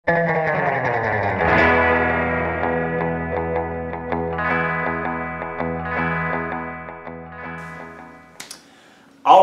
All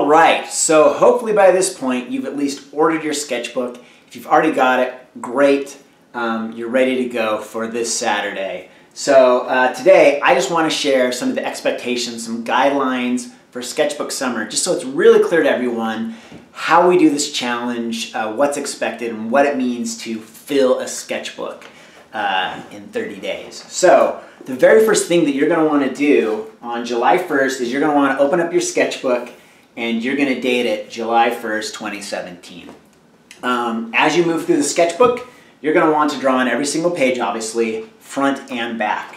right, so hopefully by this point you've at least ordered your sketchbook. If you've already got it, great. You're ready to go for this Saturday. So today I just want to share some of the expectations, some guidelines for Sketchbook Summer, just so it's really clear to everyone how we do this challenge, what's expected, and what it means to fill a sketchbook in 30 days. So the very first thing that you're going to want to do on July 1st is you're going to want to open up your sketchbook and you're going to date it July 1st, 2017. As you move through the sketchbook, you're going to want to draw on every single page, obviously, front and back.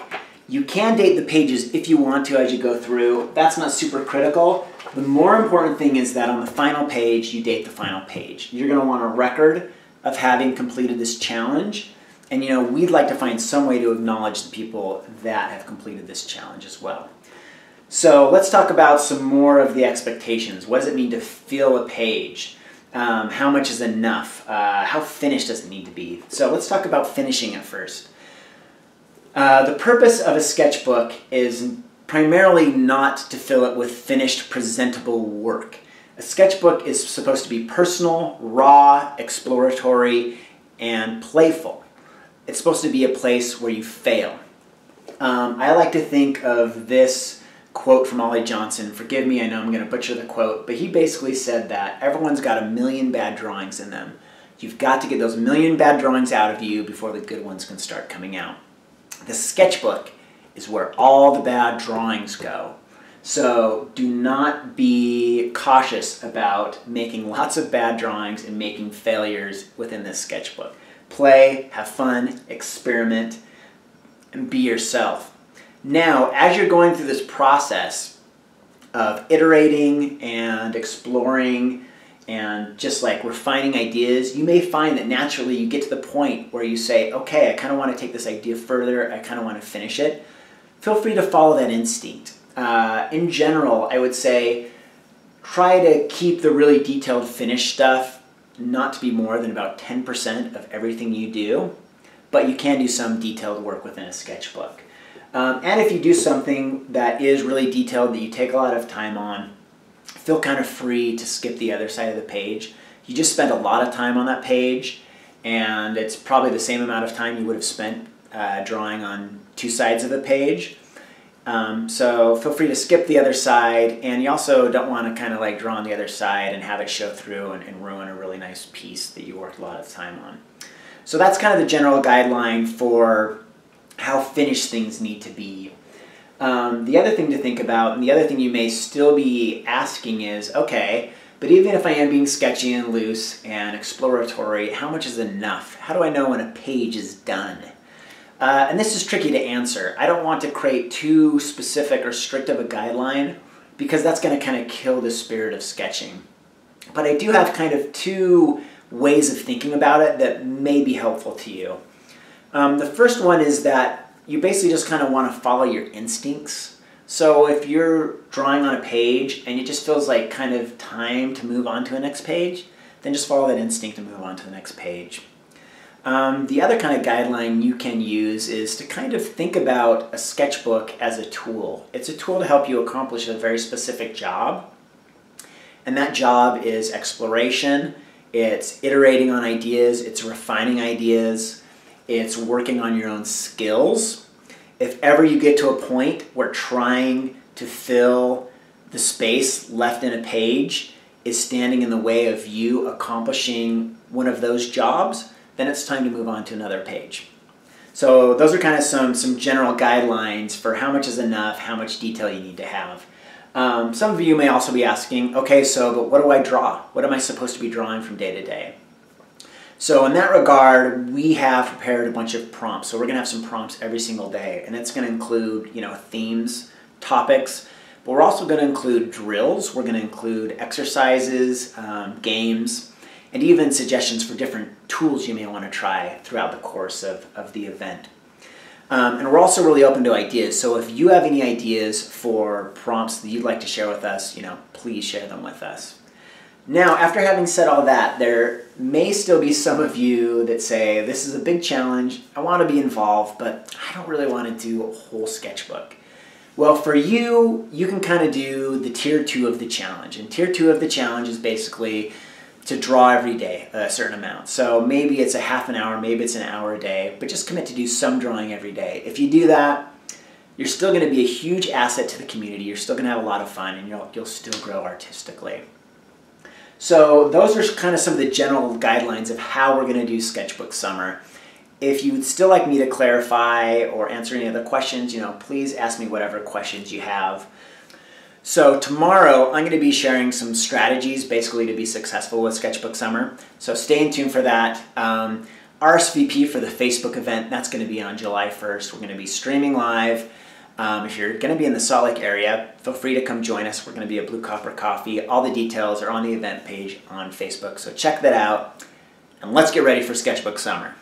You can date the pages if you want to as you go through. That's not super critical. The more important thing is that on the final page, you date the final page. You're going to want a record of having completed this challenge. And you know, we'd like to find some way to acknowledge the people that have completed this challenge as well. So let's talk about some more of the expectations. What does it mean to fill a page? How much is enough? How finished does it need to be? So let's talk about finishing it first. The purpose of a sketchbook is primarily not to fill it with finished, presentable work. A sketchbook is supposed to be personal, raw, exploratory, and playful. It's supposed to be a place where you fail. I like to think of this quote from Ollie Johnson. Forgive me, I know I'm going to butcher the quote, but he basically said that everyone's got 1,000,000 bad drawings in them. You've got to get those 1,000,000 bad drawings out of you before the good ones can start coming out. The sketchbook is where all the bad drawings go. So do not be cautious about making lots of bad drawings and making failures within this sketchbook. Play, have fun, experiment, and be yourself. Now, as you're going through this process of iterating and exploring and just like refining ideas, you may find that naturally you get to the point where you say, okay, I kind of want to take this idea further, I kind of want to finish it. Feel free to follow that instinct. In general, I would say try to keep the really detailed finished stuff not to be more than about 10% of everything you do, but you can do some detailed work within a sketchbook. And if you do something that is really detailed that you take a lot of time on, feel kind of free to skip the other side of the page. You just spent a lot of time on that page, and it's probably the same amount of time you would have spent drawing on two sides of the page. So feel free to skip the other side, and you also don't want to kind of like draw on the other side and have it show through and ruin a really nice piece that you worked a lot of time on. So that's kind of the general guideline for how finished things need to be. The other thing to think about, and the other thing you may still be asking is, okay, but even if I am being sketchy and loose and exploratory, how much is enough? How do I know when a page is done? And this is tricky to answer. I don't want to create too specific or strict of a guideline because that's going to kind of kill the spirit of sketching. But I do have kind of two ways of thinking about it that may be helpful to you. The first one is that you basically just kind of want to follow your instincts. So if you're drawing on a page and it just feels like kind of time to move on to the next page, then just follow that instinct and move on to the next page. The other kind of guideline you can use is to kind of think about a sketchbook as a tool. It's a tool to help you accomplish a very specific job. And that job is exploration, it's iterating on ideas, it's refining ideas, it's working on your own skills. If ever you get to a point where trying to fill the space left in a page is standing in the way of you accomplishing one of those jobs, then it's time to move on to another page. So those are kind of some general guidelines for how much is enough, how much detail you need to have. Some of you may also be asking, okay, but what do I draw? What am I supposed to be drawing from day to day? So in that regard, we have prepared a bunch of prompts. So we're going to have some prompts every single day, and it's going to include, themes, topics, but we're also going to include drills. We're going to include exercises, games, and even suggestions for different tools you may want to try throughout the course of the event. And we're also really open to ideas. So if you have any ideas for prompts that you'd like to share with us, please share them with us. Now, after having said all that, there may still be some of you that say, this is a big challenge, I want to be involved, but I don't really want to do a whole sketchbook. Well, for you, you can kind of do the tier 2 of the challenge. And tier 2 of the challenge is basically to draw every day a certain amount. So maybe it's a half an hour, maybe it's an hour a day, but just commit to do some drawing every day. If you do that, you're still going to be a huge asset to the community. You're still going to have a lot of fun, and you'll still grow artistically. So those are kind of some of the general guidelines of how we're going to do Sketchbook Summer. If you would still like me to clarify or answer any other questions, please ask me whatever questions you have. So tomorrow I'm going to be sharing some strategies basically to be successful with Sketchbook Summer. So stay tuned for that. RSVP for the Facebook event, that's going to be on July 1st. We're going to be streaming live. If you're going to be in the Salt Lake area, feel free to come join us. We're going to be at Blue Copper Coffee. All the details are on the event page on Facebook, so check that out. And let's get ready for Sketchbook Summer.